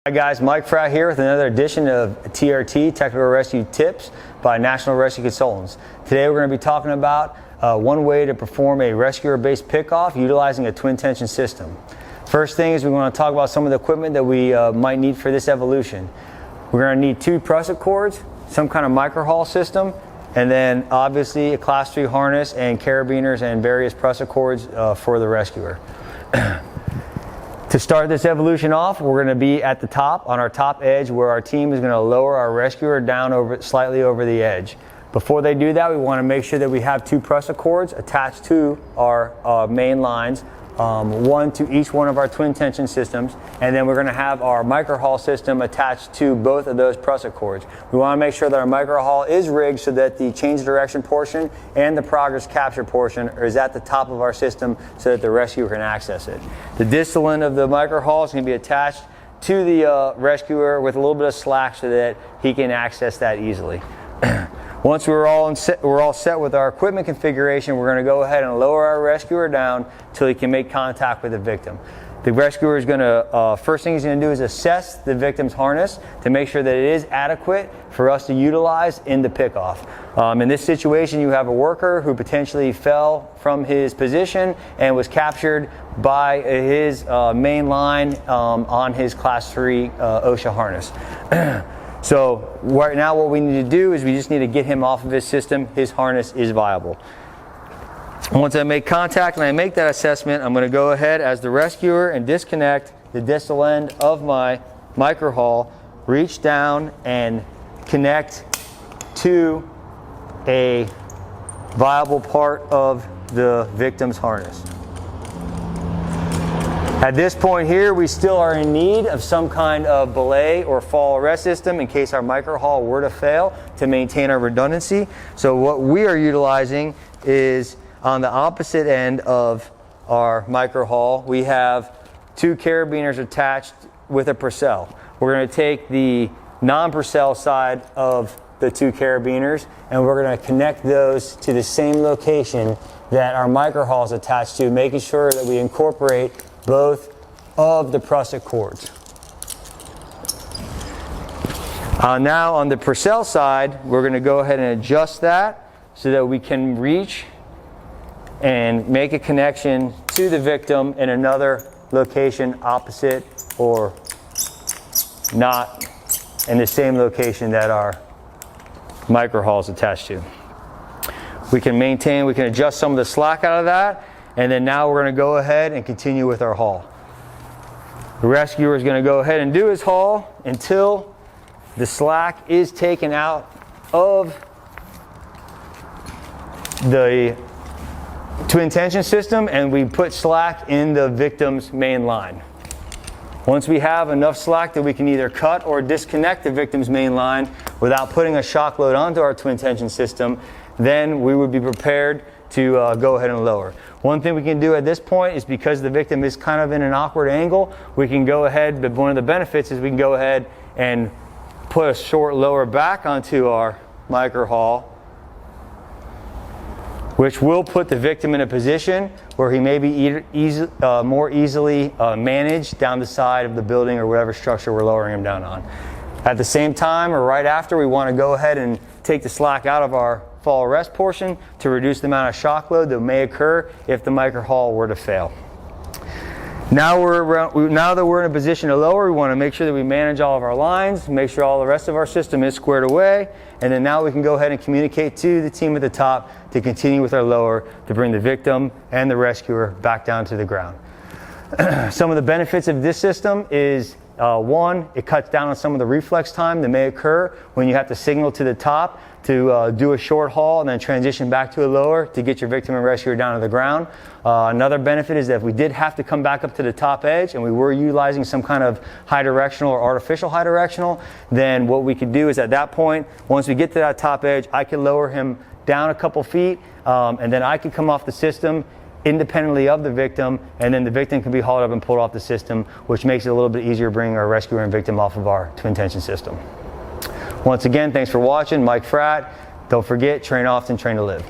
Hi guys, Mike Fratt here with another edition of TRT, Technical Rescue Tips by National Rescue Consultants. Today we're going to be talking about one way to perform a rescuer-based pickoff utilizing a twin tension system. First thing is we want to talk about some of the equipment that we might need for this evolution. We're going to need 2 prusik cords, some kind of microhaul system, and then obviously a Class 3 harness and carabiners and various prusik cords for the rescuer. To start this evolution off, we're going to be at the top, on our top edge, where our team is going to lower our rescuer down slightly over the edge. Before they do that, we want to make sure that we have 2 prusik cords attached to our main lines, one to each one of our twin tension systems, and then we're going to have our microhaul system attached to both of those prusik cords. We want to make sure that our microhaul is rigged so that the change direction portion and the progress capture portion is at the top of our system so that the rescuer can access it. The distal end of the microhaul is going to be attached to the rescuer with a little bit of slack so that he can access that easily. Once we're all set with our equipment configuration, we're going to go ahead and lower our rescuer down until he can make contact with the victim. The rescuer is going to, first thing he's going to do is assess the victim's harness to make sure that it is adequate for us to utilize in the pickoff. In this situation, you have a worker who potentially fell from his position and was captured by his main line on his Class 3 OSHA harness. So right now what we need to do is we just need to get him off of his system. His harness is viable. Once I make contact and I make that assessment, I'm going to go ahead as the rescuer and disconnect the distal end of my microhaul, reach down and connect to a viable part of the victim's harness. At this point here, we still are in need of some kind of belay or fall arrest system in case our microhaul were to fail to maintain our redundancy. So what we are utilizing is on the opposite end of our microhaul, we have 2 carabiners attached with a Purcell. We're going to take the non-Purcell side of the 2 carabiners and we're going to connect those to the same location that our microhaul is attached to, making sure that we incorporate both of the prusik cords. Now on the Purcell side, we're going to go ahead and adjust that so that we can reach and make a connection to the victim in another location opposite or not in the same location that our microhaul is attached to. We can adjust some of the slack out of that. And then now we're going to go ahead and continue with our haul. The rescuer is going to go ahead and do his haul until the slack is taken out of the twin tension system and we put slack in the victim's main line. Once we have enough slack that we can either cut or disconnect the victim's main line without putting a shock load onto our twin tension system, then we would be prepared to go ahead and lower. One thing we can do at this point is because the victim is kind of in an awkward angle, we can go ahead, but one of the benefits is we can go ahead and put a short lower back onto our microhaul, which will put the victim in a position where he may be more easily managed down the side of the building or whatever structure we're lowering him down on. At the same time or right after, we want to go ahead and take the slack out of our fall arrest portion to reduce the amount of shock load that may occur if the microhaul were to fail. Now that we're in a position to lower, we want to make sure that we manage all of our lines, make sure all the rest of our system is squared away, and then now we can go ahead and communicate to the team at the top to continue with our lower to bring the victim and the rescuer back down to the ground. Some of the benefits of this system is one, it cuts down on some of the reflex time that may occur when you have to signal to the top to do a short haul and then transition back to a lower to get your victim and rescuer down to the ground. Another benefit is that if we did have to come back up to the top edge and we were utilizing some kind of high directional or artificial high directional, then what we could do is at that point, once we get to that top edge, I can lower him down a couple feet and then I can come off the system independently of the victim, and then the victim can be hauled up and pulled off the system, which makes it a little bit easier bringing our rescuer and victim off of our twin tension system. Once again, thanks for watching. Mike Fratt. Don't forget, train often, train to live.